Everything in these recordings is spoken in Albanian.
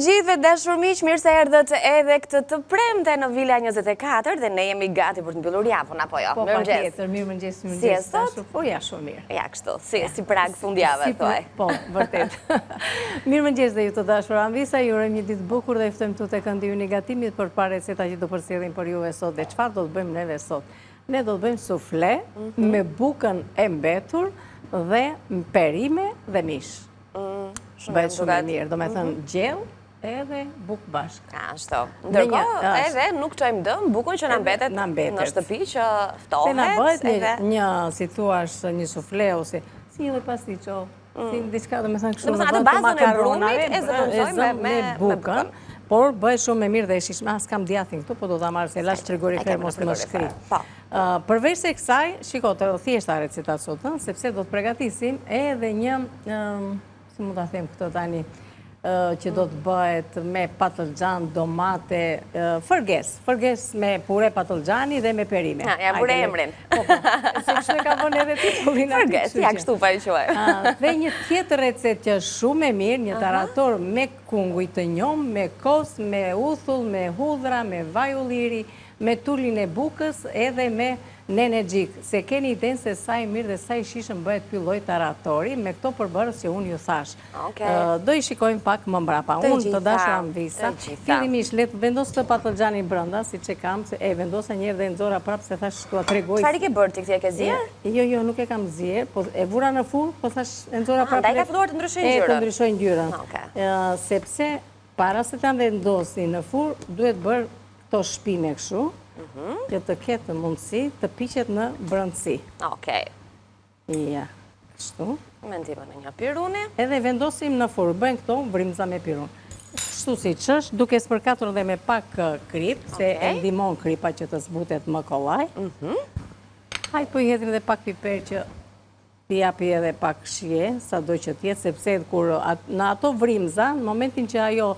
gjithëve dashur miq, mirë se erdhët edhe këtë të premte në Vila 24 dhe ne jemi gati për të mbyllur javën, apo jo? Po, patjetër, mirëmëngjes. Si e sot? Po, ja, shumë mirë. Ja, kështu, si prag fundjavë, thuaj. Po, vërtet. Mirëmëngjes dhe ju të dashur Anvisa, ju urojmë një ditë bukur dhe ftojmë tu tek Këndi i Negatimit për pa receta që do përcjellim për juve sot. Dhe çfarë do të bëjmë neve sot? Ne do të bëjmë sufle me bukën e mbetur dhe perime dhe mish. Bëhet shumë e mirë, do me thënë gjell edhe bukë bashkë. Ashtu. Ndërkohë edhe nuk çojmë dëm bukën që na mbetet në shtëpi që ftohet. Se na bëhet një, si thuash, një sufle ose si një pastiço, si diçka, do me thënë kështu. Do me thënë atë bazën e brumit e zëvendësojmë me bukën. Por bëhet shumë e mirë dhe e shishme, as kam djathin këtu, po do ta marrë se lash frigorifer mos më shkri. Përveç se kësaj, shikote, thjeshta receta sot, sepse do të përgatisim edhe një, si mund ta them këtë tani, që do të bëhet me patlıcan, domate, fërges me pure patlıgjani dhe me perime. Ja, pure emrin. Se kështu e ka vënë edhe titullin. Fërges, ja kështu pa i quaj. Dhe një tjetër recet që është shumë e mirë, një tarator me kunguj të njom, me kos, me uthull, me hudhra, me vaj ulliri, me tullin e bukës edhe me nene gjik. Se keni idenë se sa i mirë dhe sa i shishëm bëhet ky lloj taratori me këto përbërës që unë ju thash. Do i shikojmë pak më mbrapa. Unë të dashur Anvisa, fillimisht le të vendos të patlıxhanin brenda, siç e kam, se e vendosa një herë dhe nxora prapë se thash t'ua tregoj. Çfarë ke bërë ti këtë e ke zier? Jo, nuk e kam zier, po e vura në furrë, po thash e nxora prapë. Ndaj ka filluar të ndryshojë ngjyrën. Të ndryshojë ngjyrën. Sepse para se ta vendosi në furrë, duhet bërë këto shpine kështu, që të ketë mundësi të piqet në brëndësi. Okej. Ja, kështu. Me ndihmën e një piruni. Edhe vendosim në furrë, bëjmë këto vrimza me pirun. Kështu si ç'është, duke spërkatur dhe me pak krip, se e ndihmon kripa që të zbutet më kollaj. Hajde po i hedhim edhe pak piper që t'i japi edhe pak shije, sado që t'jetë, sepse kur në ato vrimza, në momentin që ajo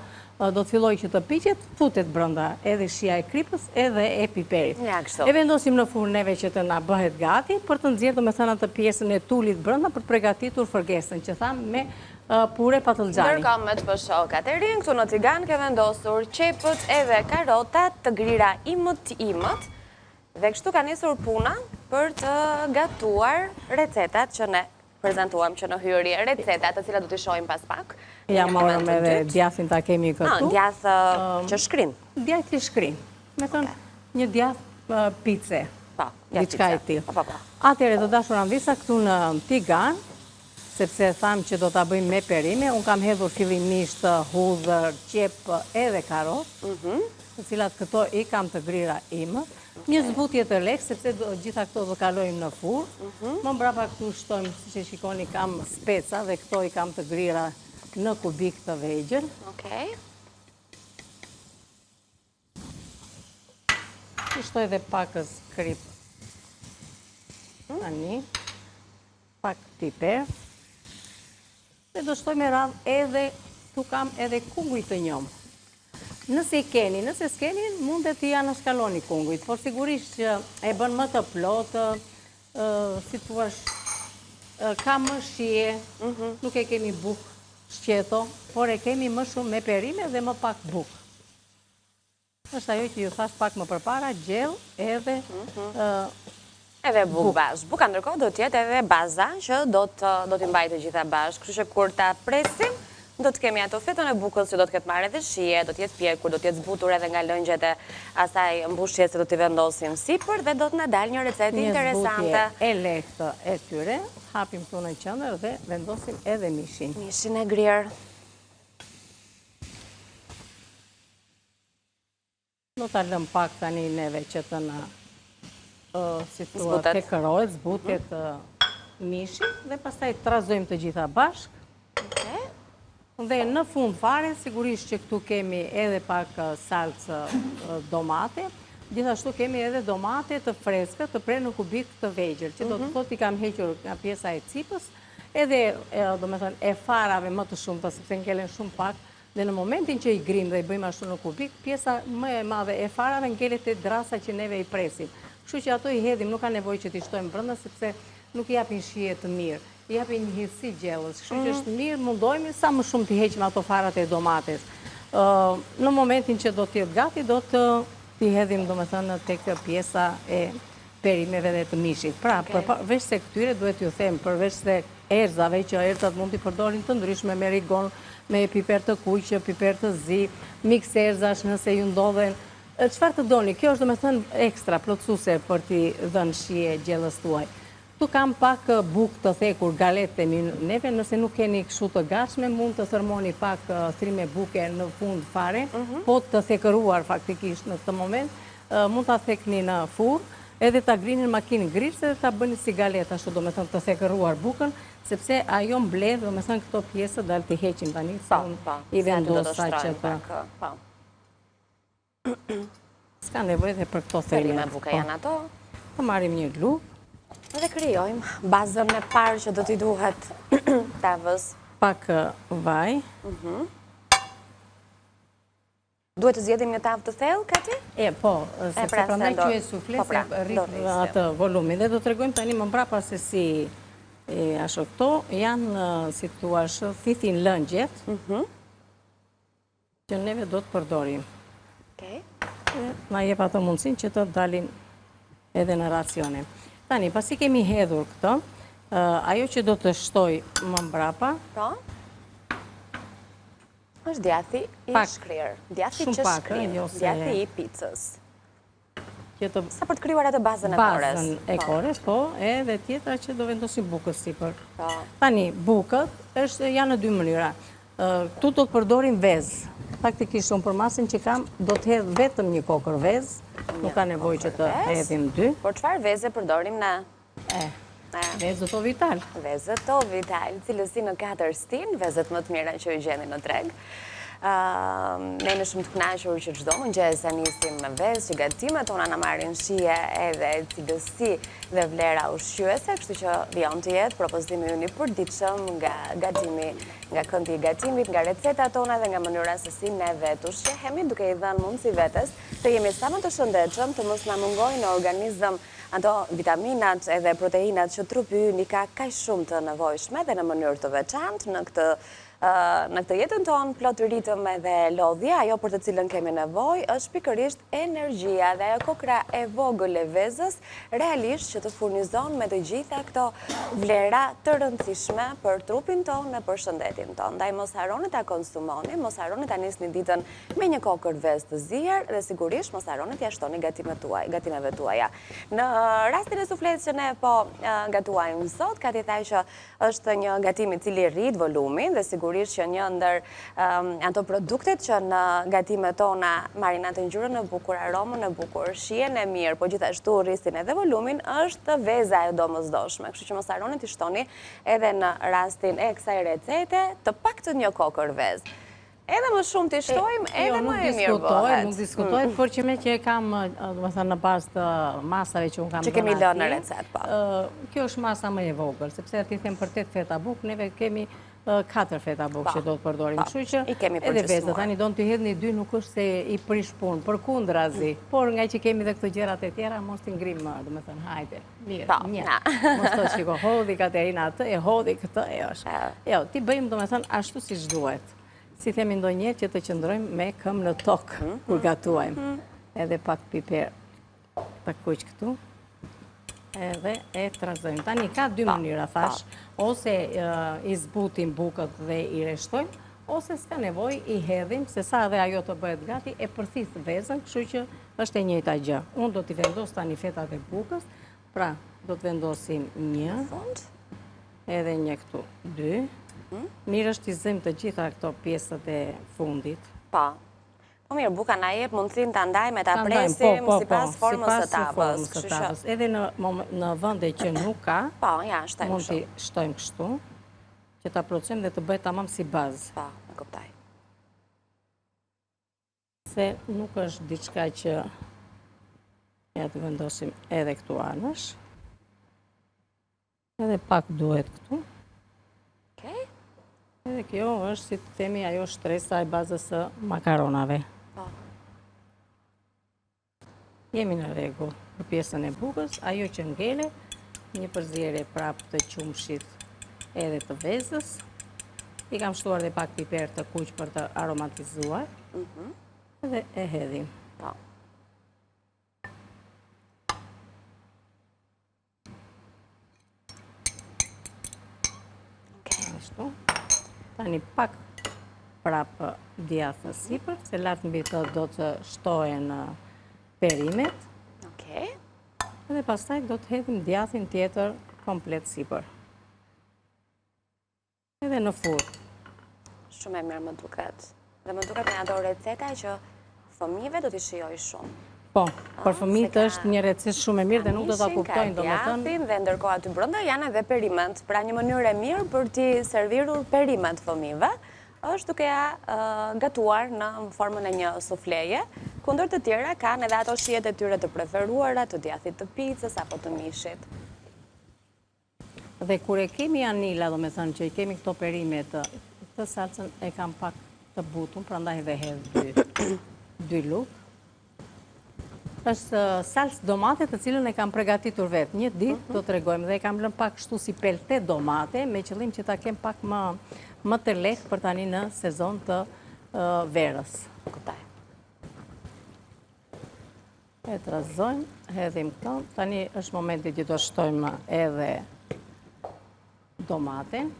do të filloj që të piqet, futet brenda edhe shija e kripës edhe e piperit. E vendosim në furrë neve që të na bëhet gati për të nxjerrë domethënë atë pjesën e tulit brenda për të përgatitur fërgesën që tham me pure patlıxhani. Ndërkohë me të pësho Katerin, këtu në tigan ke vendosur qepët edhe karotat të grira imët dhe kështu ka nisur puna për të gatuar recetat që ne prezentuam që në hyrje, recetat të cilat do t'i shohim pas pak. Ja morëm edhe djathin ta kemi këtu. Djath që shkrin. Djath që shkrin. Me thënë një djath pice. Diçka e tillë. Atëherë të dashur Anvisa këtu në tigan, sepse tham që do ta bëjmë me perime, un kam hedhur fillimisht hudhër, qep edhe karot, të cilat këto i kam të grira imët. Një zbutje të lehtë, sepse gjitha këto do kalojmë në furrë. Më mbrapa këtu shtojmë, siç e shikoni, kam speca dhe këto i kam të grira në kubik të vegjël. Okej. Shtoj edhe pakës krip. Tani. Pak piper. Dhe do shtoj me radhë edhe, tu kam edhe kunguj të njom. Nëse i keni, nëse s'keni, mundet t'i anashkaloni kungujt, por sigurisht që e bën më të plotë, si thuash, ka më shije, nuk e kemi bukë shqeto, por e kemi më shumë me perime dhe më pak bukë. Është ajo që ju thash pak më përpara, gjell edhe edhe bukë bashkë. Buka ndërkohë do t'jetë edhe baza që do t'i mbajtë gjitha bashkë, kështu që kur ta presim, do të kemi ato fetën e bukës që do të ketë marrë edhe shije, do t'jetë pjekur, do t'jetë zbutur edhe nga lëngjet e asaj mbushjes që do t'i vendosim sipër dhe do t'na dalë një recetë interesante. Një zbutje e lehtë e tyre, hapim këtu në qendër dhe vendosim edhe mishin. Mishin e grirë. Do t'a lëm pak tani neve që të na, si thua, të kërohet, zbutet mishin dhe pastaj trazojmë të gjitha bashkë. Dhe në fund fare, sigurisht që këtu kemi edhe pak salcë domate, gjithashtu kemi edhe domate të freska të pre në kubik të vegjël, që do të thotë i kam hequr nga pjesa e cipës, edhe do me thënë e farave më të shumta, sepse ngelen shumë pak, dhe në momentin që i grim dhe i bëjmë ashtu në kubik, pjesa më e madhe e farave ngelet e drasa që neve i presim. Kështu që ato i hedhim, nuk ka nevojë që t'i shtojmë brenda, sepse nuk i japin shije të mirë. I japin një hirësi gjellës. Kështu që është mirë, mundohemi sa më shumë t'i heqim ato farat e domates. Në momentin që do t'jetë gati, do të t'i hedhim, do me thënë, tek pjesa e perimeve dhe të mishit. Pra, përveç se këtyre duhet ju them, përveç se erzave, që erzat mund t'i përdorin të ndryshme me rigon, me piper të kuqe, piper të zi, mix erzash nëse ju ndodhen, çfarë të doni, kjo është do me thënë ekstra, plotësuse për t'i dhënë shije gjellës tuaj. Tu kam pak bukë të thekur, galete neve, nëse nuk keni kështu të gatshme, mund të thërmoni pak thrime buke në fund fare, po të thekëruar faktikisht në këtë moment, mund të thekni në furr, edhe të grinin makinë grisë dhe të bëni si galeta, ashtu do me thënë të thekëruar bukën, sepse ajo mbledh, do me thënë këto pjesë dalë të heqim tani, i vendosa që të... S'ka nevojë dhe për këto thrime. Thrime buke janë ato. Të marim një luk. Dhe krijojmë bazën e parë që do t'i duhet tavës. Pak vaj. Duhet të zgjedhim një tavë të thellë, Kati? Po, sepse prandaj që e sufle, se rrit atë volumin. Dhe do të tregojmë tani më mbrapa se si ashtu këto janë, si thua, thithin lëngjet, që neve do të përdorim. Na jep ato mundësin që të dalin edhe në racione. Tani, pasi kemi hedhur këto, ajo që do të shtoj më mbrapa... është djathi i shkrirë, djathi që shkrirë, djathi i pizzës. Sa për të krijuar atë bazën e kores. Bazën e kores, po, edhe tjetra që do vendosim bukës sipër. Tani, bukët janë në dy mënyra. Tu do të përdorim vezë. Faktikisht, unë për masën që kam, do të hedh vetëm një kokër vezë, nuk ka nevojë që të hedhim dy. Por çfarë vezë përdorim ne? Vezët o vital. Vezët o vital, cilësi në 4 stin, vezët më të mira që ju gjeni në treg. Ne në shumë të kënaqur që çdo mëngjes e nisim me vezë, që gatimet tona na marrin shije edhe cilësi dhe vlera ushqyese, kështu që vijon të jetë propozimi ynë i përditshëm nga gatimi, nga këndi i gatimit, nga recetat tona dhe nga mënyra se si ne vetë ushqehemi, duke i dhënë mundësi vetes të jemi sa më të shëndetshëm, të mos na mungojnë në organizëm ato vitaminat edhe proteinat që trupi ynë i ka kaq shumë të nevojshme dhe në mënyrë të veçantë në këtë jetën tonë plot ritëm edhe lodhje, ajo për të cilën kemi nevojë është pikërisht energjia dhe ajo kokra e vogël e vezës realisht që të furnizon me të gjitha këto vlera të rëndësishme për trupin tonë dhe për shëndetin tonë. Ndaj mos harroni ta konsumoni, mos harroni ta nisni ditën me një kokër vezë të zier dhe sigurisht mos harroni t'ia shtoni gatimeve tuaja. Në rastin e sufletës që ne po gatuajmë sot, Kati tha që është një gatim i cili rrit volumin dhe sigurisht që një ndër ato produktet që në gatimet tona marrin atë ngjyrën e bukur, aromën e bukur, shijen e mirë, po gjithashtu rrisin edhe volumin, është veza e domosdoshme. Kështu që mos harroni t'i shtoni edhe në rastin e kësaj recete të paktën një kokër vezë. Edhe më shumë t'i shtojmë, edhe më e mirë bëhet. Nuk diskutoj, por që me që e kam, në bazë të masave që unë kam që kemi lënë në recet, po. Kjo është masa më e vogël, sepse ti them për 8 feta bukë, neve kemi 4 feta bukë që do të përdorim. Kështu që edhe vezët, tani do në t'i hedhni 2 nuk është se i prish punë, përkundrazi. Por nga që kemi dhe këto gjërat e tjera, mos t'i ngrim më, do me thënë, hajde, mirë, një. Mos të shiko, hodhi Katerina atë, e hodhi këtë, e është. Jo, ti bëjmë, do me thënë, ashtu si shduhet. Si themi ndonjëherë që të qëndrojmë me këmbë në tokë, kur gatuajmë. Edhe pak piper të kuq këtu. Edhe e trazojmë. Tani ka 2 mënyra, thash, ose i zbutim bukët dhe i reshtojmë, ose s'ka nevoj i hedhim, se sa dhe ajo të bëhet gati, e përthith vezën, kështu që është e njëjta gjë. Unë do t'i vendos tani fetat e bukës, pra do të vendosim 1, edhe një këtu 2, mirë është t'i zëjmë të gjitha këto pjesët e fundit. Po mirë, buka na jep mundësin të ndaj me ta presim sipas formës së tavës. Edhe në vende që nuk ka, mund t'i shtojmë kështu, që ta plotësojmë dhe të bëhet tamam si bazë. Po, e kuptoj. Se nuk është diçka që ja të vendosim edhe këtu anësh. Edhe pak duhet këtu. Edhe kjo është, si të themi, ajo shtresa e bazës së makaronave. Jemi në rregull për pjesën e bukës, ajo që ngele, një përzierje prapë të qumshit edhe të vezës, I kam shtuar dhe pak piper të kuq për të aromatizuar. Dhe e hedhim. Po. Ashtu. Tani pak prapë djathë sipër, se lart mbi të do të shtohen perimet. Okej. Dhe pastaj do të hedhim djathin tjetër komplet sipër. Edhe në furrë. Shumë e mirë më duket. Dhe më duket me ato receta që fëmijëve do t'i shijoj shumë. Po, për fëmijët është një recetë shumë e mirë dhe nuk do ta kuptojnë, domethënë. Djathin dhe ndërkohë aty brenda janë edhe perimet. Pra një mënyrë e mirë për t'i servirur perimet fëmijëve është duke ja gatuar në formën e një sufleje, kundër të tjera kanë edhe ato shijet e tyre të preferuara, të djathit të picës apo të mishit. Dhe kur e kemi anila, domethënë që i kemi këto perimet, këtë salcën e kam pak të butun, prandaj dhe hedh 2 lugë. Është salcë domate të cilën e kam përgatitur vetë. Një ditë do të regojmë dhe e kam lënë pak kështu si pelte domate me qëllim që ta kem pak më të lehtë për tani në sezon të verës. Kuptoj. E trazojmë, hedhim këto. Tani është momenti që do shtojmë edhe domaten.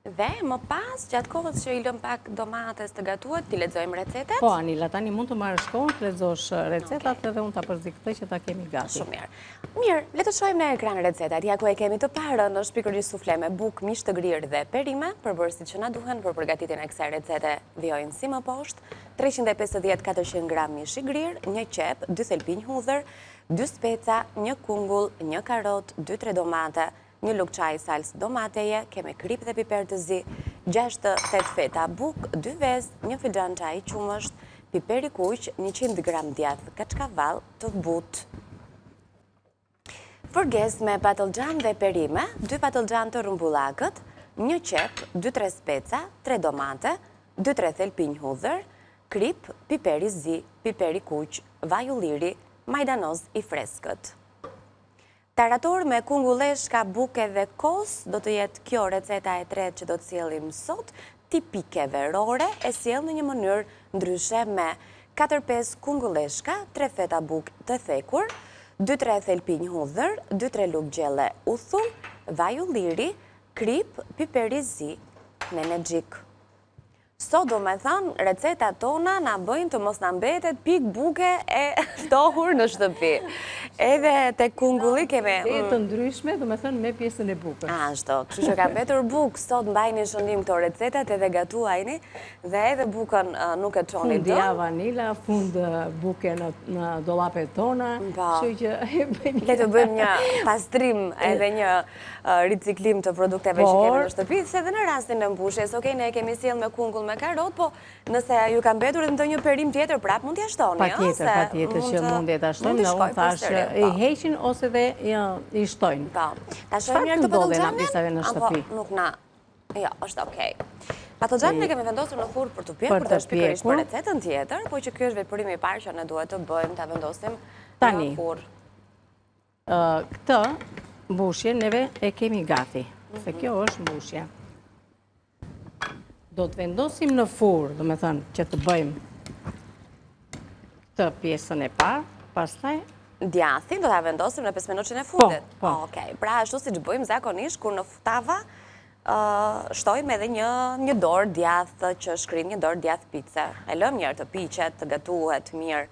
Dhe më pas, gjatë kohës që i lëm pak domates të gatuat, ti lexojmë recetat? Po, Anila, tani mund të marrë shkollën, të lexosh recetat edhe unë ta përzi këtë që ta kemi gati. Shumë mirë. Mirë, le të shohim në ekran recetat. Ja ku e kemi të parën është pikërisht sufle me bukë, mish të grirë dhe perime, përbërësit që na duhen për përgatitjen e kësaj recete vijojnë si më poshtë. 350-400 gram mish i grirë, 1 qep, 2 thelpinj hudhër, 2 speca, 1 kungull, 1 karot, 2-3 domate, 1 lugë çaj salsë domateje, kemi krip dhe piper të zi, 6-8 feta bukë, 2 vezë, 1 filxhan çaj qumësht, piper i kuq, 100 gram djathë kaçkavall të butë. Fërges me patlıcan dhe perime, 2 patlıcan të rumbullakët, 1 qep, 2-3 speca, 3 domate, 2-3 thelpinj hudhër, krip, piper i zi, piper i kuq, vaj ulliri, majdanoz i freskët. Tarator me kungulleshka, buke dhe kos, do të jetë kjo receta e tretë që do të sjellim sot, tipike verore, e sjell në një mënyrë ndryshe me 4-5 kungulleshka, 3 feta bukë të thekur, 2-3 thelpinj hudhër, 2-3 lugë gjelle uthull, vaj ulliri, krip, piper i zi, menexhik. Sot do me thënë, recetat tona na bëjnë të mos na mbetet pik buke e ftohur në shtëpi. Edhe te kungulli kemi... Dhe të ndryshme, do me thënë, me pjesën e bukës. Ashtu, kështu që ka mbetur bukë, sot mbajni shëndim këto recetat edhe gatuajni, dhe edhe bukën nuk e çoni Fund ja vanila, fund buke në dollapet tona, kështu që... Le të bëjmë një pastrim edhe një riciklim të produkteve që kemi në shtëpi, se dhe në rastin e mbushjes, okej, ne kemi sjell me kungull me karot, po nëse ju ka mbetur edhe ndonjë perim tjetër, prap mund t'ja shtoni, Patjetër që mund t'ja shtoni, në unë thash i heqin ose dhe i shtojnë. Po, ta shohim mirë të patlıxhanin në shtëpi? Nuk na, jo, është okej. Patlıxhanin e kemi vendosur në furrë për të pjekur, të shpikërisht për recetën tjetër, po që ky është veprimi i parë që ne duhet të bëjmë, ta vendosim në furrë. Këtë mbushje neve e kemi gati, se kjo është mbushje. Do të vendosim në furrë, do me thënë që të bëjmë këtë pjesën e parë, pastaj djathin do ta vendosim në 5 minutë e fundit. Po. Okej, pra ashtu siç bëjmë zakonisht kur në tava shtojmë edhe një dorë djath që shkrim, një dorë djath pice. E lëm një herë të piqet, të gatuhet mirë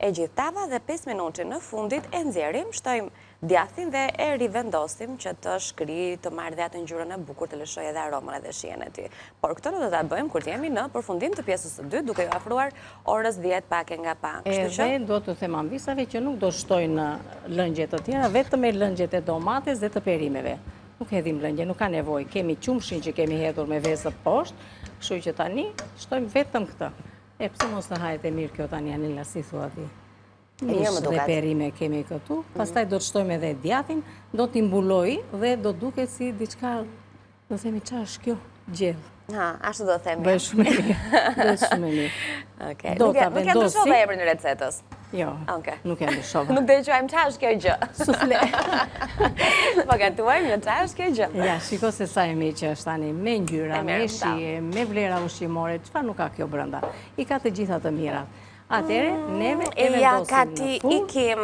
e gjithë tava dhe 5 minutë në fundit e nxjerrim, shtojmë djathin dhe e rivendosim që të shkri, të marrë dhe atë ngjyrën e bukur, të lëshoj edhe aromën edhe shijen e tij. Por këtë do ta bëjmë kur jemi në përfundim të pjesës së dytë, duke ju afruar orës 10 pak e nga pak. Edhe do të them ambisave që nuk do shtojnë lëngje të tjera, vetëm e lëngjet e domates dhe të perimeve. Nuk hedhim lëngje, nuk ka nevojë. Kemi qumshin që kemi hedhur me vezë poshtë, kështu që tani shtojmë vetëm këtë. E pse mos të hahet e mirë kjo tani, Anila, si thua ti? Mish dhe perime kemi këtu, pastaj do të shtojmë edhe djathin, do t'i mbuloj dhe do duket si diçka, do themi qa është kjo, gjellë. Ha, ashtu do të themi. Bëj shumë e mirë. Bëj shumë e mirë. Okej. Do Nuk ta e vendosi. ndryshova emrin e recetës. Jo, Okej. nuk e ndryshova. Nuk do të quajmë çash kjo gjë. Sufle. Po gatuajmë në çash kjo gjë. Ja, shiko se sa e mirë që është tani, me ngjyra, E me mirë, shije, me vlera ushqimore, çfarë nuk ka kjo brenda. I ka të gjitha të mirat. Atëre, neve e Ja, vendosim Kati, në furrë, ikim.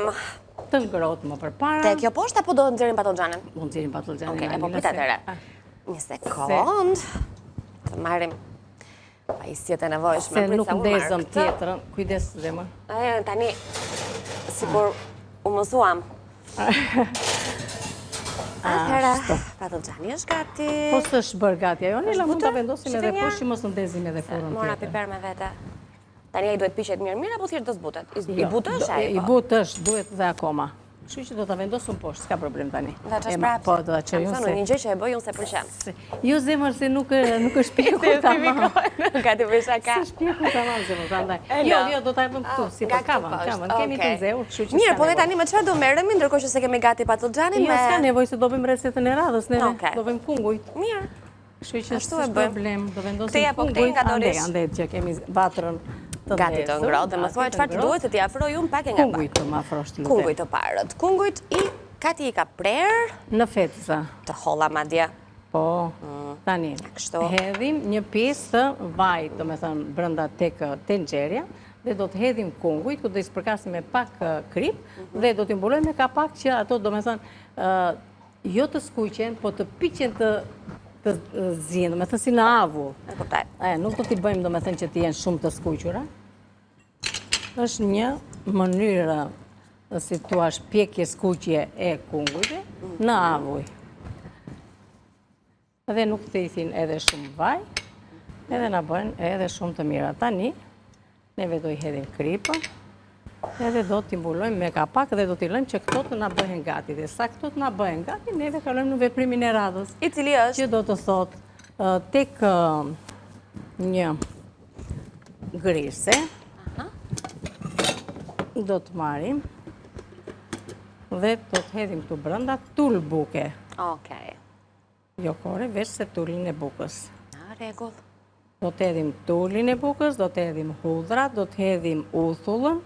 të ngrohtë më përpara. Te kjo poshtë apo do të nxjerrim patoxhanin? Mund të nxjerrim patoxhanin. Okej, e po Alina, prit se- atëre. Një sekond. Të marrim pajisjet e nevojshme. Se Prit nuk sa unë marr ndezëm këtë. tjetrën. Kujdes zemër. Tani, sikur u mësuam. Atëherë, patoxhani është gati. Po s'është bërë gati ajo, Nela, mund ta butë? vendosim Shite edhe një? poshtë, mos ndezim edhe furrën Mora tjetër. piper me vete. Tani ai duhet piqet mirë apo thjesht do zbutet? I Jo, butesh ai? I butesh, duhet dhe akoma. Kështu që do ta vendosum poshtë, s'ka problem tani. Da çash Ema, prapë. Po, do ta çojun Kam se. thënë, një gjë që e bëj unë se pëlqen. Jo zemër se nuk është pjekur tamam. Gati për shaka. S'është pjekur tamam zemër, prandaj. E, Jo, no. jo, do ta vëm këtu, si Nga për këtu kavën, poshtë, kemi të okej. nxehur, kështu që. Mirë, s'ka po ne nevojë. tani me çfarë do merremi ndërkohë që se kemi gati patoxhanin Jo, me. s'ka nevojë se do bëjmë recetën e radhës, neve Okej. do bëjmë kungujt. Mirë. Kështu që Ashtu e s'është bëjmë. problem, do vendosim Këteja po këtej kungujt, nga dorish. ande që kemi vatrën të Gati të ngrohtë, dhe më thuaj çfarë të duhet se t'i afroj unë pak e nga pak. Kungujt të më afrosh ti. Kungujt të parët. Kungujt Kati i ka prerë Në fetësa. të holla madje. Po, tani, kështu. hedhim një pjesë të vajt, do me thënë, brënda tek tenxherja, dhe do të hedhim kungujt, ku do i spërkasim me pak krip, dhe do t'i mbulojmë me kapak që ato, do me thënë, jo të skuqen, po të piqen të zinë, do me thënë si në avull. E kuptoj. Nuk do t'i bëjmë, do me thënë, që t'i jenë shumë të skuqura. Është një mënyrë, si thua, pjekje skuqje e kungujve në avull. Edhe nuk të ithin edhe shumë vaj, edhe na bëjnë edhe shumë të mira. Tani, neve do i hedhim kripën, edhe do t'i mbulojmë me kapak dhe do t'i lëmë që këto të na bëhen gati. Dhe sa këto të na bëhen gati, neve kalojmë në veprimin e radhës. I cili është? Që do të thotë, tek një grise, do të marim dhe do të hedhim të brënda tull buke. Okej. Jo kore, veç se tullin e bukës. Na, rregull. Do të hedhim tullin e bukës, do të hedhim hudhra, do të hedhim uthullën,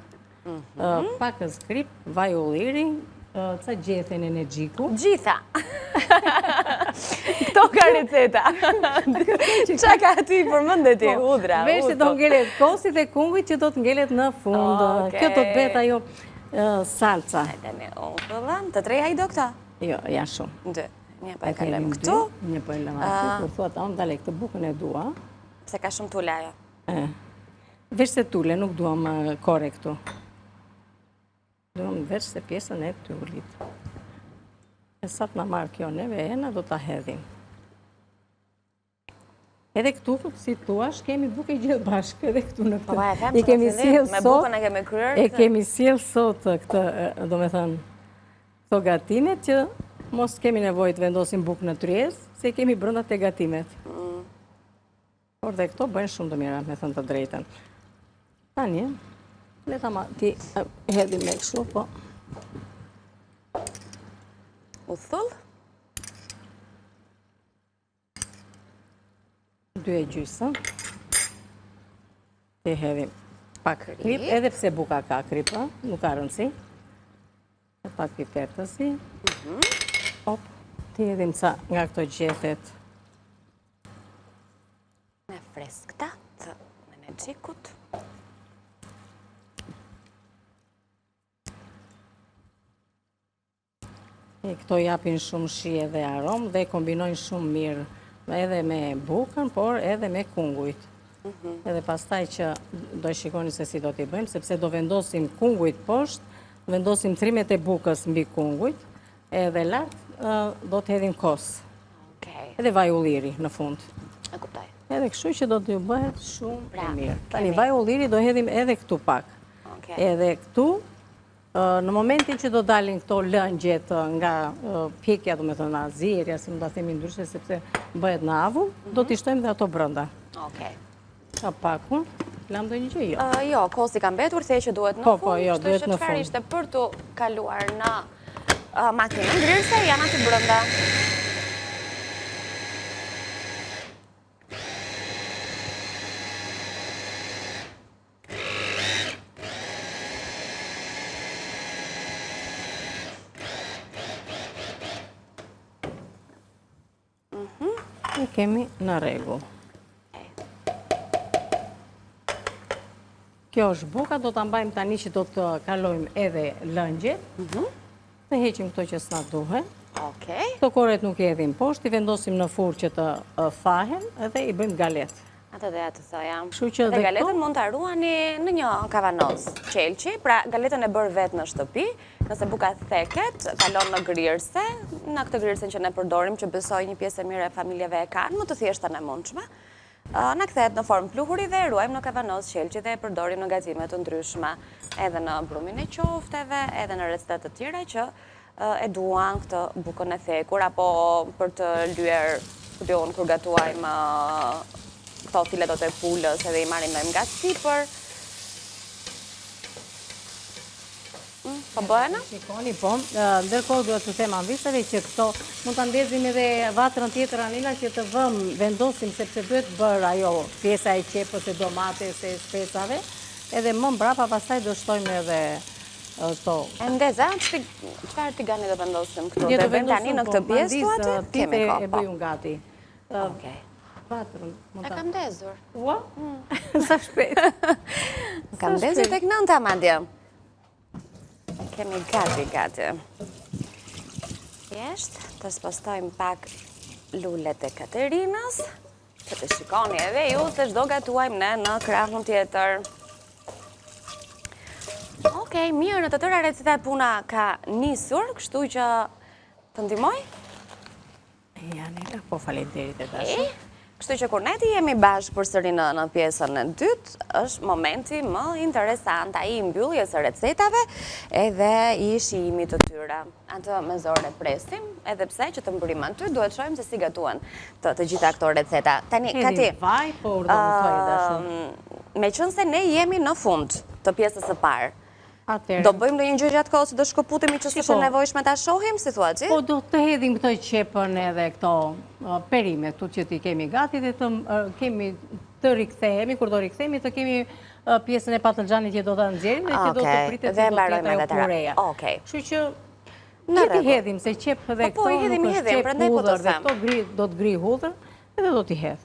pakës krip, vaj ulliri, ca gjethen energjiku. Gjitha. Këto ka receta. Qa ka ty përmëndet ti? Udra, Veç se do ngelet kosit e kungujt që do të ngelet në fund. Okej. Kjo do të bet ajo salca. Hajde me ullën. Të treja i do këta? Jo, janë shumë. Dë. Një pa e kalem këtu. Një po e lëm aty, kur thua ta unë dale këtë bukën e dua. Pse ka shumë tulle ajo. Veç se tulle, nuk duam kore këtu. Duam veç se pjesën e tullit. E sa të na marrë kjo neve, ena do ta hedhim. Edhe këtu, si thuash, kemi bukë gjithë bashkë, edhe këtu në Po, këtë. e them që kemi në fillim, sjell me sot, bukën e kemi kryer. e kemi sjell sot këtë, do me thënë, këto gatimet që mos kemi nevojë të vendosim bukë në tryez, se kemi brenda te gatimet. Por dhe këto bëjnë shumë të mira, me thënë të drejtën. Tani, le ta ti hedhim me kështu, po. Uthull. 2,5. Ti hedhim pak krip, edhe pse buka ka krip, nuk ka rëndësi. E pak piper të si. Hop, ti hedhim ca nga këto gjethet. Me freskëta të energjikut. Këto japin shumë shije dhe aromë dhe kombinojnë shumë mirë edhe me bukën, por edhe me kungujt. Edhe pastaj që do e shikoni se si do t'i bëjmë, sepse do vendosim kungujt poshtë, vendosim trimet e bukës mbi kungujt, edhe lartë do t'hedhim kos. Edhe vaj ulliri në fund. E kuptoj. Edhe kështu që do t'ju bëhet shumë e mirë. Tani kemi. vaj ulliri do hedhim edhe këtu pak. Edhe këtu, në momentin që do dalin këto lëngjet nga pjekja, do me thënë azirja, si më da themi ndryshe, sepse bëhet në avull, do t'i shtojmë dhe ato brënda. Ka pakun, lam do një gjë, jo. Jo, kosi ka mbetur, the që duhet në Po, fund. jo, duhet në Çfarë fund. ishte për të kaluar në makinën ngrirëse, janë aty brenda. E kemi në rregull. Kjo është buka, do të mbajmë tani që do të kalojmë edhe lëngjet. Të heqim këto që s'na duhen. Okej. Këto korret nuk i hedhim poshtë, i vendosim në furrë që të fahen edhe i bëjmë galet. Atë dhe atë thoja. Kështu që Dhe galetën mund të ruani në një kavanoz qelqi, pra galetën e bërë vetë në shtëpi, nëse buka theket, kalon në grirëse, në këtë grirësen që ne përdorim, që besoj një pjesë e mire e familjeve e kanë, më të thjeshtën e mundshme. Në kthehet në formë pluhuri dhe ruajmë në kavanoz qelqi dhe e përdorim në gatimet të ndryshme, edhe në brumin e qofteve, edhe në recetat të tjera që e duan këtë bukën e thekur, apo për të lyer, kur gatuajmë këto filetot e pulës edhe i marim nga sipër. Po bëhena? Shikoni, po. Ndërkohë duhet të them anvisave që këto mund ta ndezim edhe vatrën tjetër Anila që të vendosim sepse duhet bërë ajo pjesa e qepës e domates e specave, edhe më mbrapa pastaj do shtojmë edhe to. E ndeza, çfarë tigani do vendosim këtu? Do bëjmë tani në këtë pjesë tuatë? Kemi e bëj unë gati. Okej. Vatrën. E kam ndezur. Ua? Sa shpejt. Kam ndezur tek 9 madje. Kemi gati. Thjesht, të spastojmë pak lulet e Katerinës, që të shikoni edhe ju se çdo gatuajmë ne në krahun tjetër. Okej, mirë, në të tëra receta puna ka nisur, kështu që të ndihmoj? Anila, po faleminderit e dashur. Kështu që kur ne ti jemi bashkë përsëri në pjesën e dytë, është momenti më interesant, ai i mbylljes së recetave edhe i shijimit të tyre. Atë me zorë presim, edhe pse që të mbërim aty duhet shohim se si gatuan të gjitha këto receta. Tani Kati, vaj, po do të thojë dashur. Meqense ne jemi në fund të pjesës së parë, Atëherë. do bëjmë ndonjë gjë gjatë kohës, do shkëputemi që s'është e nevojshme ta shohim, si thua ti? Po do të hedhim këtë qepën edhe këto perime këtu që ti kemi gati dhe të kemi të rikthehemi, kur do rikthehemi të kemi pjesën e patlıxhanit që do ta nxjerrim dhe që do të pritet dhe të mbarojmë ketë edhe ajo pureja. Okej. Kështu që Në ti hedhim se qep dhe Po, i këto hedhim, nuk është qep prandaj po të hudhër dhe them. këto do të gri hudhër edhe do t'i hedh.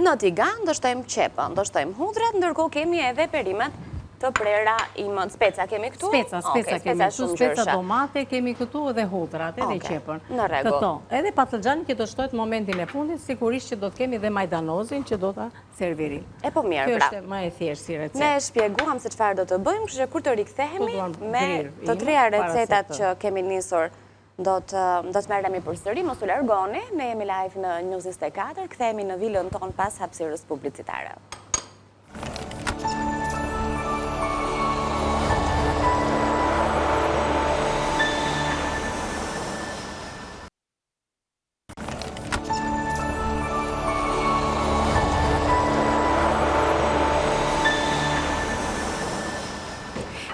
Në tigan do shtojmë qepën, do shtojmë hudrat, ndërkohë kemi edhe perimet të prera imët. Speca kemi këtu? Speca kemi këtu, speca domate kemi këtu edhe hudrat, edhe qepën. Në rregull. Këto, edhe patlıxhanin që do shtohet momentin e fundit, sigurisht që do të kemi dhe majdanozin që do ta servirim. E po mirë, Kjo pra. është më e thjeshtë si recetë. Ne shpjeguam se çfarë do të bëjmë, kështu që kur të rikthehemi Tu duam me grirë të ime, treja para recetat se të- që kemi nisur, do të merremi përsëri, mos u largoni. Ne jemi live në News 24, kthehemi në vilën ton pas hapësirës publicitare.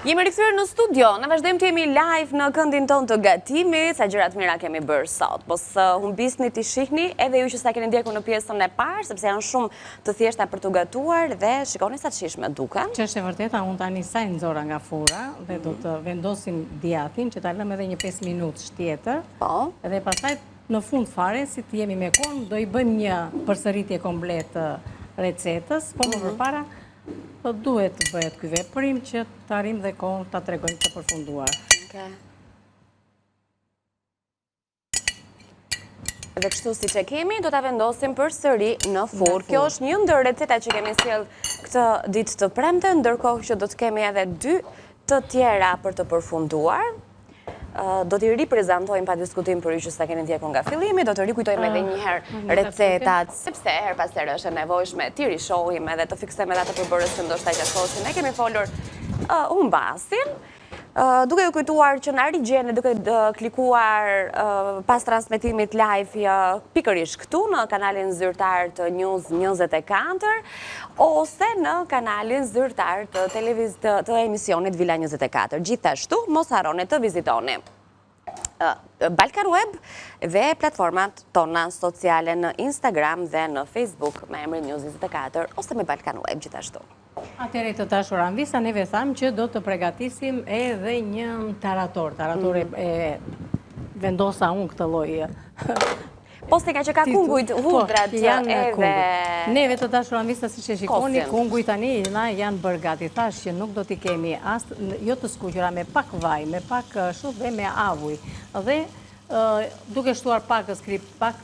Jemi rikthyer në studio, ne vazhdojmë të jemi live në këndin ton të gatimit, sa gjëra të mira kemi bërë sot. Mos humbisni t'i shihni, edhe ju që sa keni ndjekur në pjesën e parë, sepse janë shumë të thjeshta për t'u gatuar dhe shikoni sa të shishme duken. Që është e vërteta, unë tani sa i nxora nga fura dhe do të vendosim djatin që ta lëmë edhe një 5 minutë tjetër. Po. Dhe pastaj në fund fare, si të jemi me kohën, do i bëjmë një përsëritje komplet të recetës, po më përpara po duhet të bëhet ky veprim që të arrim dhe kohën ta tregojmë të përfunduar. Okay. Dhe kështu si që kemi, do ta vendosim përsëri në furrë. Kjo është një ndër recetat që kemi sjell këtë ditë të premte, ndërkohë që do të kemi edhe 2 të tjera për të përfunduar. Do t'i riprezentojmë pa diskutim për ju që sa keni ndjekur nga fillimi, do të rikujtojmë edhe një herë recetat, sepse her pas here është e nevojshme t'i rishohim edhe të fiksojmë edhe ato përbërës që ndoshta gjatë ne kemi folur humbasin. Duke ju kujtuar që në arigjene, duke klikuar pas transmetimit live pikërisht këtu në kanalin zyrtar të News 24 ose në kanalin zyrtar të emisionit Villa 24. Gjithashtu, mos harroni të vizitoni Balkan Web dhe platformat tona sociale në Instagram dhe në Facebook me emrin News 24 ose me Balkan Web gjithashtu. Atëherë të dashur anvisa, neve thamë që do të përgatisim edhe një tarator. Tarator e vendosa unë këtë lloj. Po se ka që ka kungujt, hudrat edhe... Neve të dashura mista si që shikoni, kungujt tani janë bërë gati. Thash që nuk do t'i kemi jo të skuqura me pak vaj, me pak shut dhe me avuj. Dhe duke shtuar pak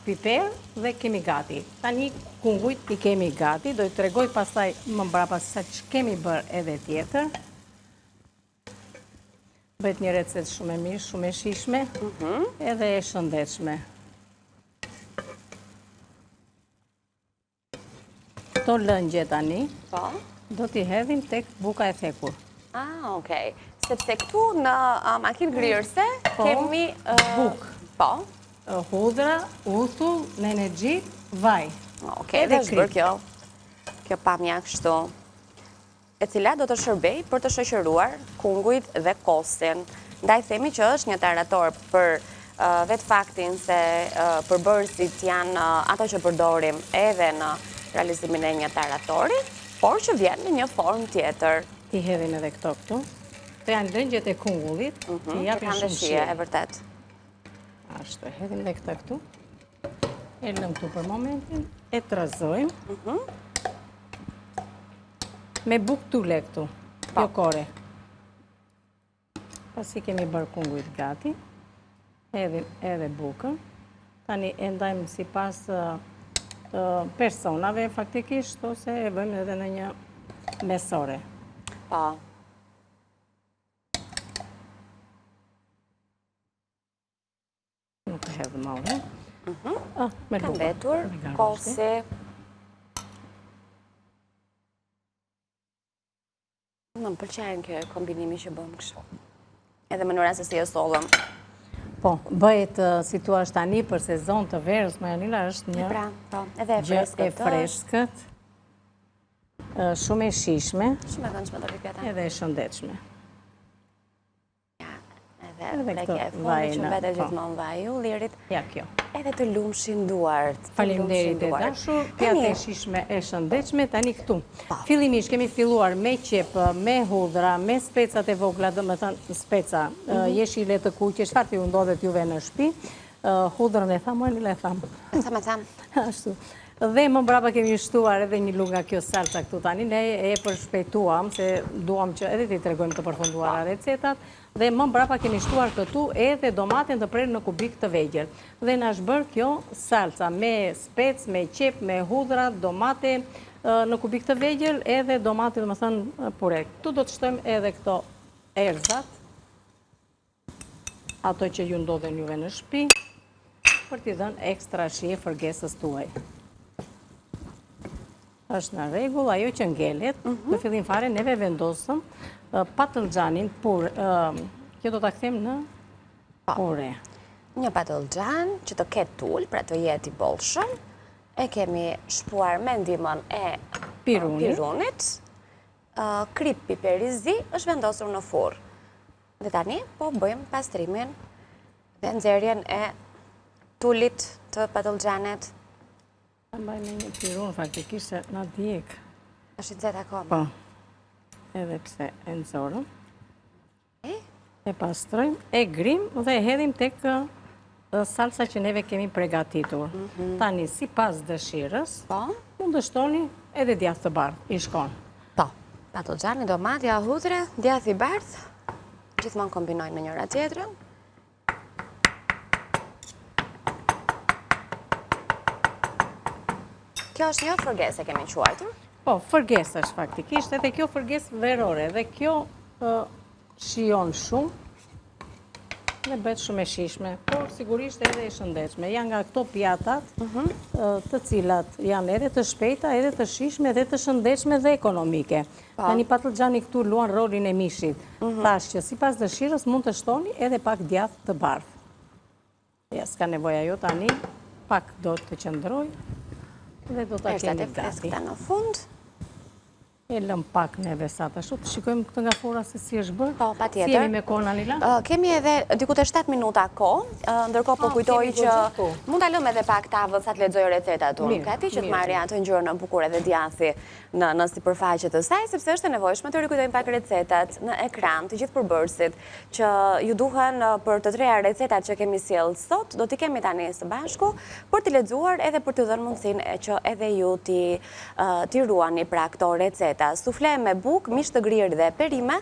piper dhe kemi gati. Tani kungujt i kemi gati, do i tregoj pastaj më mbrapa sa që kemi bërë edhe tjetër. Bëhet një recet shumë e mirë, shumë e shishme, edhe e shëndetshme. Këto lëngje tani, do t'i hedhim tek buka e thekur. Okej. Sepse këtu në makinë grirëse kemi... Buk. Po. Hudra, uthull, në energji, vaj. Okej, dhe është bërë kjo pamja kështu. E cila do të shërbej për të shoqëruar kungujt dhe kosin. Ndaj themi që është një tarator për vetë faktin se përbërësit janë ato që përdorim edhe në realizimin e një taratori, por që vjen në një formë tjetër. Ti hedhin edhe këto këtu. Të janë lëngjet e kungullit, ti japin shumë shije. E vërtet. Ashtu, hedhin dhe këta këtu. E lëm këtu për momentin, e trazojmë. Me buk tule këtu, jo kore. Pasi kemi bërë kungujt gati, hedhim edhe bukën. Tani e ndajmë si pas personave faktikisht, ose e bëjmë edhe në një mesore. Pa. Nuk e hedhë maure. Ka mbetur, kosi. Më pëlqen kjo kombinimi që bëmë kështu. Edhe mënyra se si e sollëm. Po, bëhet situash tani për sezon të verës, Marianila është një gjë e freskët, shumë e shishme, shumë e këndshme të rikjeta. Edhe e shëndetshme. Edhe prekje e fundi që mbete gjithmonë vaju, lirit. Ja, kjo. Edhe të lumshin duart. Faleminderit e dashur, pjatë e shishme e shëndetshme, tani këtu. Fillimisht kemi filluar me qep, me hudra, me specat e vogla, dhe më thënë speca, jeshile të kuqe, çfarë t'ju ndodhet juve në shtëpi, hudrën e thamë, Marianila e thamë. Tham. Ashtu. Dhe më mbrapa kemi shtuar edhe një lugë nga kjo salsa këtu tani, ne e përshpejtuam, se duam që edhe ti tregojmë të përfunduara recetat, dhe më mbrapa kemi shtuar këtu edhe domaten të prerë në kubik të vegjël. Dhe na është bërë kjo salsa me spec, me qep, me hudra, domate në kubik të vegjël, edhe domate dhe më thënë pure. Këtu do të shtojmë edhe këto erzat, ato që ju ndodhen juve në shtëpi, për t'i dhënë ekstra shije fërgesës tuaj. Është në rregull, ajo që ngelet, në fillim fare neve vendosëm patëllxhanin pur, kjo do ta kthejmë në pure. Një patëllxhan që të ketë tull, pra të jetë i bollshëm, e kemi shpuar me ndihmën e pirunit, krip piperi zi është vendosur në furrë. Dhe tani po bëjmë pastrimin dhe nxjerrjen e tullit të patëllxhanit. Ta mbaj me një pirun, faktikisht se na djek. Është i nxehtë akoma. Po, edhe pse e nxorëm. E pastrojmë, e grim dhe e hedhim tek salsa që neve kemi përgatitur. Tani, si pas dëshirës, mund të shtoni edhe djath të bardhë, i shkon. Po, patëllxhani, domatja, hudre, djath i bardhë, gjithmonë kombinojnë me njëra tjetrën. Kjo është një fërgesë e kemi quajtur? Po, fërgesë është faktikisht, edhe kjo fërgesë verore, dhe kjo shijon shumë dhe bëhet shumë e shishme, por sigurisht edhe e shëndetshme. Janë nga këto pjatat të cilat janë edhe të shpejta, edhe të shishme, edhe të shëndetshme dhe ekonomike. Tani patëllxhani këtu luan rolin e mishit. Thash që sipas dëshirës mund të shtoni edhe pak djath të bardhë. Ja, s'ka nevoja jo tani, pak do të qëndroj. Dhe do t'a kemi gati. Në fund. E lëm pak neve sa të ashtu, të shikojmë këtë nga fora se si është bërë. Po, patjetër. Si jemi me kohën, Anila? Kemi edhe diku të 7 minuta kohë, ndërkohë po kujtoj që mund ta lëm edhe pak tavën sa të lexoj recetat unë. Gati që të marrë atë ngjyrën e bukur edhe djathi në sipërfaqe të saj, sepse është e nevojshme të rikujtojmë pak recetat në ekran të gjithë përbërësit që ju duhen për të treja recetat që kemi sjellë sot, do t'i kemi tani së bashku për t'i lexuar edhe për t'i dhënë mundësinë që edhe ju t'i ruani pra këto receta. Sufle me buk, mish të grirë dhe perime.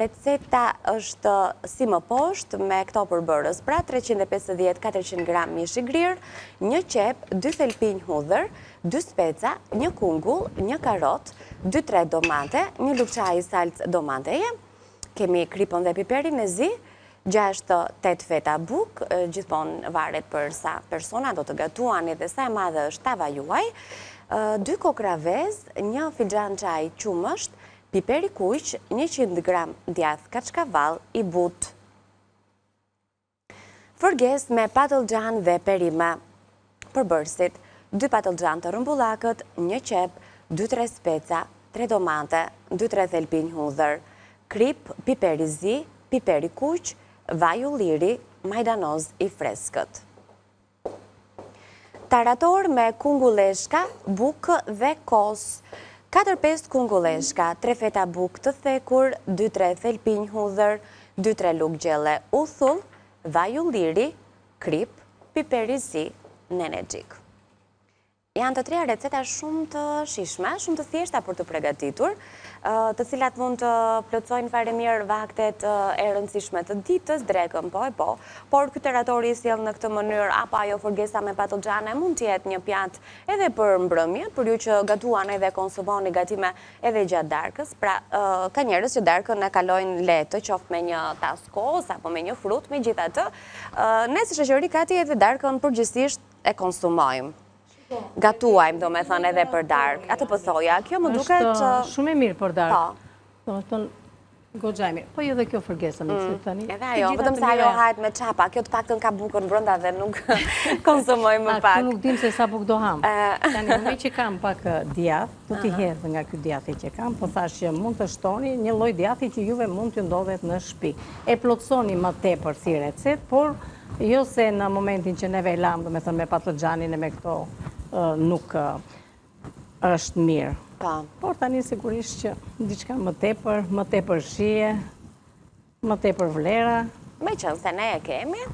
Receta është si më poshtë me këto përbërës, pra 350-400 gram mish i grirë, 1 qep, 2 thelpinj hudhër, 2 speca, 1 kungull, 1 karot, 2-3 domate, 1 lugë çaji salcë domateje, kemi kripën dhe piperin e zi, 6-8 feta buk, gjithmonë varet për sa persona do të gatuani dhe sa e madhe është tava juaj, 2 kokra vezë, 1 filxhan çaj qumësht, piper i kuq, 100 gram djath kaçkavall i but. Fërges me patlıcan dhe perime. Përbërësit, 2 patlıcan të rëmbullakët, 1 qep, 2-3 speca, 3 domate, 2-3 thelpinj hudhër, krip, piper i zi, piper i kuq, vaj ulliri, majdanoz i freskët. Tarator me kungulleshka, bukë dhe kos. 4-5 kungulleshka, 3 feta bukë të thekur, 2-3 thelpinj hudhër, 2-3 lugë gjelle uthull, vaj ulliri, krip, piper i zi, nenexhik. Janë të treja receta shumë të shishme, shumë të thjeshta për të përgatitur, të cilat mund të plotësojnë fare mirë vaktet e rëndësishme të ditës, drekën po e po, por ky teratori i sjell në këtë mënyrë apo ajo fërgesa me patlıxhane mund të jetë një pjatë edhe për mbrëmje, për ju që gatuan edhe konsumoni gatime edhe gjatë darkës. Pra, ka njerëz që darkën e kalojnë lehtë, qoftë me një tas kos apo me një frut, megjithatë, ne si shoqëri gati edhe darkën përgjithsisht e konsumojmë. Gatuajmë, do me thënë, edhe për darkë. Atë po thoja, kjo më duket... është shumë e mirë për darkë. Do me thënë, goxha e mirë. Po jo dhe kjo fërgesa me cipë tani. Edhe ajo, vetëm se ajo hajt me çapa, kjo të paktën ka bukën brenda dhe nuk konsumoj më pak. Këtu nuk dim se sa bukë do ham. Tani, me që kam pak djath, do t'i hedhë nga ky djathi që kam, po thash që mund të shtoni një lloj djathi që juve mund t'ju ndodhet në shtëpi. E plotësoni më tepër si recet, por jo se në momentin që neve lam, do me thënë me patlıxhanin e me këto nuk është mirë. Por tani sigurisht që diçka më tepër shije, më tepër vlera. Me qënë se ne e kemi,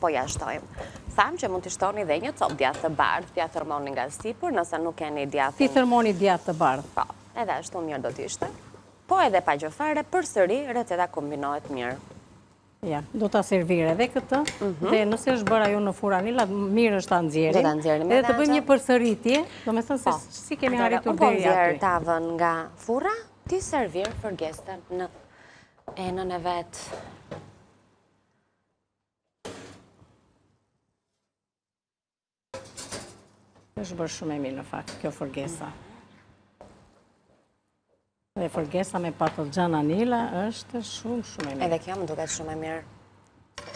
po ja shtojmë. Thamë që mund të shtoni dhe një copë djathë të bardhë, t'ja thërmoni nga sipër, nëse nuk keni djathën. Ti thërmoni djathë të bardhë. Po, edhe ashtu mirë do t'ishte. Po edhe pa gjofare, përsëri receta kombinohet mirë. Ja, do ta servire edhe këtë, dhe nëse është bërë ajo në furë Anila, mirë është ta nxjerrim. Do ta nxjerrim edhe të bëjmë një përsëritje, do me thënë se si kemi arritur deri aty. Unë po nxjerr tavën nga furra, ti servir fërgestën në enën e vet. Është bërë shumë e mirë në fakt kjo fërgesa. Dhe fërgesa me patlıxhan Anila është shumë e mirë. Edhe kjo më duket shumë e mirë.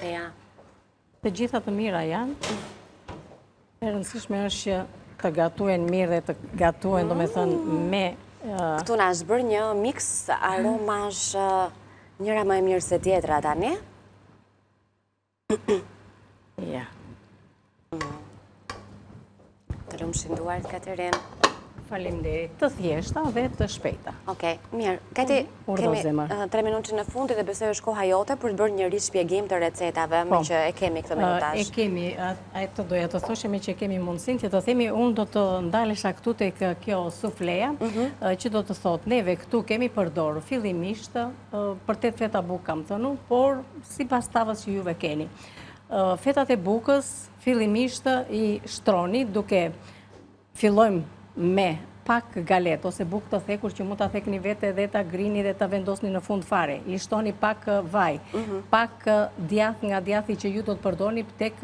Ja. Të gjitha të mira janë. E rëndësishme është që të gatuhen mirë dhe të gatuhen, do me thënë, me... Këtu na është bërë një mix aromash njëra më e mirë se tjetra tani. Ja. Të lumshin duart, Katerin. Faleminderit, të thjeshta dhe të shpejta. Okej, mirë. Kati, kemi 3 minutë në fundi dhe besoj është koha jote për të bërë një rishpjegim të recetave, me që e kemi këtë minutash. E kemi, të doja të thoshe me që kemi mundësin, që të themi, unë do të ndalesha këtu tek kjo sufleja, që do të thot, neve këtu kemi përdorë fillimisht, për 8 feta bukë kam thënu, por si pas tavës që juve keni. Fetat e bukës, fillimisht i shtroni, duke fillojmë me pak galet ose bukë të thekur që mund të thekni vete dhe të grini dhe të vendosni në fund fare. I shtoni pak vaj, pak djath nga djathi që ju do të përdorni tek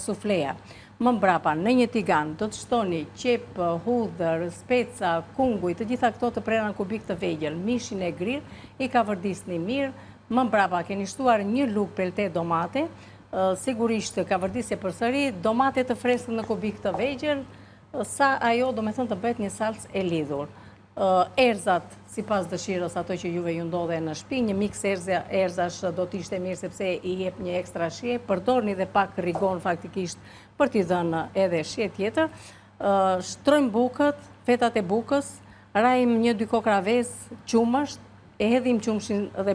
sufleja. Më mbrapa, në një tigan, do të shtoni qep, hudhër, speca, kunguj, të gjitha këto të prera në kubik të vegjël, mishin e grirë, i ka vërdisni mirë. Më mbrapa, keni shtuar një lugë pelte domate, sigurisht ka vërdisje përsëri, domate të freskët në kubik të vegjël, sa ajo do me thënë të bëhet një salcë e lidhur. Erzat, si pas dëshirës ato që juve ju ndodhe në shtëpi, një miks erzash do t'ishte mirë sepse i jep një ekstra shije, përdorni dhe pak rigon faktikisht për t'i dhënë edhe shije tjetër. Shtrojmë bukët, fetat e bukës, rajmë 1-2 kokra vezë qumësht, e hedhim qumshin dhe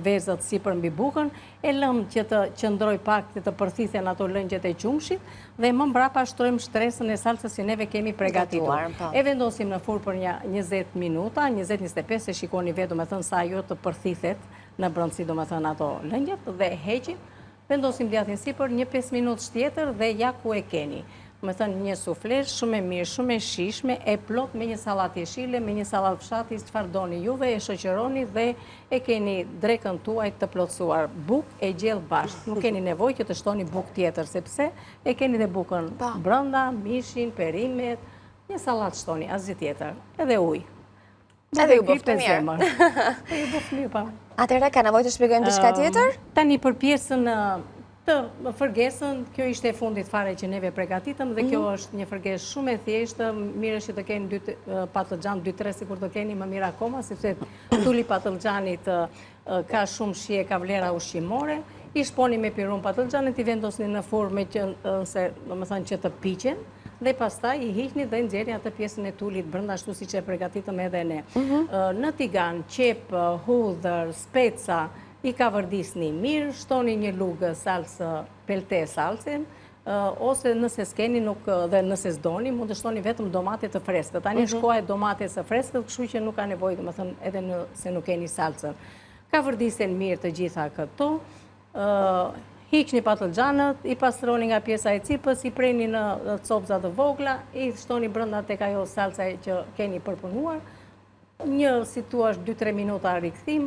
vezët sipër mbi bukën, e lëmë që të qëndroj pak të përthithen ato lëngjet e qumshit dhe më mbrapa shtrojmë shtresën e salsës që neve kemi pregatitur. E vendosim në furrë për një 20 minuta, 20-25, se shikoni vetë, do me thënë sa ajo të përthithet në brëndësi, do me thënë ato lëngjet, dhe heqim, vendosim djathtin sipër, një 5 minutë tjetër dhe ja ku e keni. Me thënë një suflesh, shumë e mirë, shumë e shishme, e plot me një salat jeshile, me një salat fshati, çfarë doni juve, e shoqëroni dhe e keni drekën tuaj të plotësuar. Bukë e gjellë bashkë, nuk keni nevojë që të shtoni bukë tjetër, sepse e keni dhe bukën brenda, mishin, perimet, një salat shtoni, asgjë tjetër, edhe ujë. Edhe ju bëftë mirë. Ju bëftë mirë, pa. Atëherë, ka nevojë të shpjegojmë diçka tjetër? Tani për pjesën të fërgesën, kjo ishte e fundit fare që neve pregatitëm dhe kjo është një fërgesë shumë e thjeshtë, mirë është që të keni patlıxhan, 2-3 sikur të keni, më mirë akoma, sepse tulli patlıxhanit ka shumë shije, ka vlera ushqimore, i shponi me pirun patlıxhanit, i vendosni në furrë me që të piqen, dhe pastaj i hiqni dhe nxjerrni atë pjesën e tullit brenda ashtu siç e përgatitëm edhe ne. Në tigan, qep, hudhër, speca, i ka vërdisni mirë, shtoni një lugë salsë, pelte salsin, ose nëse s'keni dhe nëse s'doni, mund të shtoni vetëm domate të freskët. Tani shkoa e domate së freskët, kështu që nuk ka nevojë, domethënë edhe nëse nuk keni salsën. Ka vërdisen mirë të gjitha këto, hiqni patlıxhanët, i pastroni nga pjesa e cipës, i preni në copza të vogla, i shtoni brenda tek ajo salsa që keni përpunuar, një si tuash 2-3 minuta rikthim,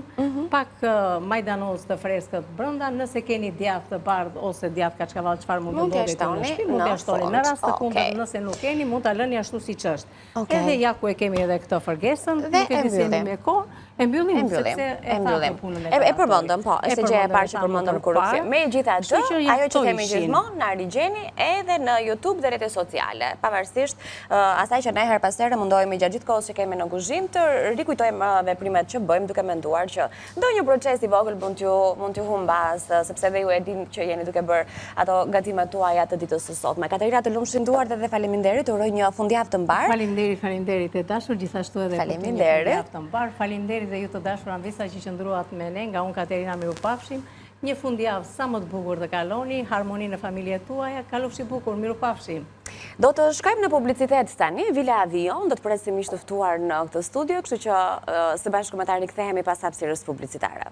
pak majdanoz të freskët brenda, nëse keni djathë të bardhë ose djathë kaçkavall, çfarë mund të ndodhi në shtëpi, mund t'ia shtoni. Në rast të kundërt, nëse nuk keni, mund ta lëni ashtu siç është. Edhe ja ku e kemi edhe këtë fërgesën, nuk e disemi me kohë, e mbyllim sepse e thamë punën e parë. E përmendëm, po, është gjëja e parë që përmendëm kur u kthem. Megjithatë, ajo që kemi gjithmonë na rigjeni edhe në YouTube dhe rrjetet sociale, pavarësisht asaj që ne her pas here mundohemi gjatë gjithë kohës që kemi në kuzhinë të rikujtojmë veprimet që bëjmë duke menduar që ndonjë proces i vogël mund t'ju humbas, sepse dhe ju e dini që jeni duke bërë ato gatimet tuaja të ditës së sotme. Katerina, të lumshim duart dhe faleminderit, uroj një fundjavë të mbar. Faleminderit e dashur, gjithashtu edhe për një fundjavë të mbar. Faleminderit dhe ju të dashur anvisa që qëndruat me ne, nga unë Katerina mirupafshim. Një fundjavë sa më të bukur të kaloni, harmoni në familjet tuaja, kalofshi bukur, mirupafshim. Do të shkojmë në publicitet tani, Villa Avion, do të presim ishtë të ftuar në këtë studio, kështu që së bashku me ta rikthehemi pas hapësirës publicitare.